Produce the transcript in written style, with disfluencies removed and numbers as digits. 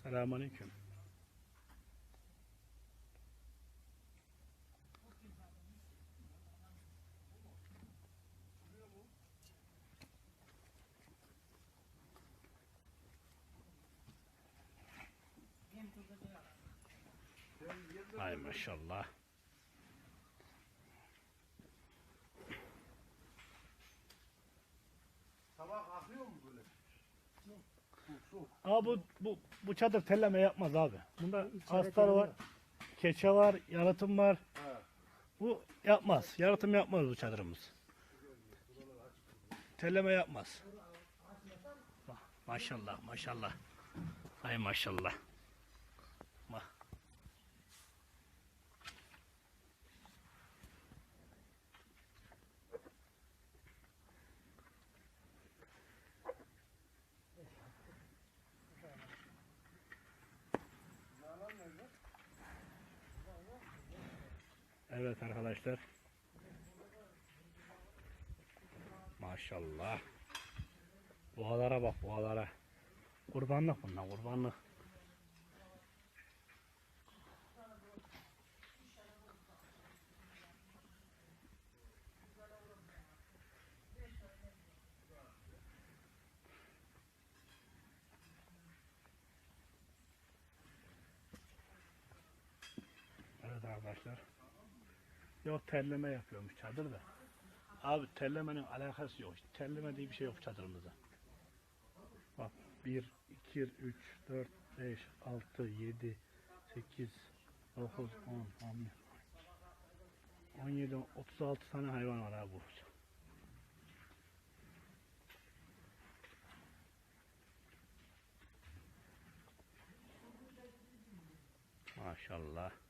Selamünaleyküm. Ay maşallah. Sabah akıyor mu böyle? Abi bu çadır telleme yapmaz abi. Bunda astar var, keçe var, yalıtım var. He. Bu yapmaz. Yalıtım yapmaz bu çadırımız. Telleme yapmaz. Maşallah maşallah. Ay maşallah. Bak. Evet arkadaşlar. Maşallah. Boğalara bak boğalara. Kurbanlık bunlar kurbanlık. Evet arkadaşlar. Yok telleme yapıyormuş çadır da. Abi tellemenin alakası yok. Telleme diye bir şey yok çadırımızda. Bak 1, 2, 3, 4, 5, 6, 7, 8, 9, 10, 11, 17, 36 tane hayvan var abi bu. Maşallah.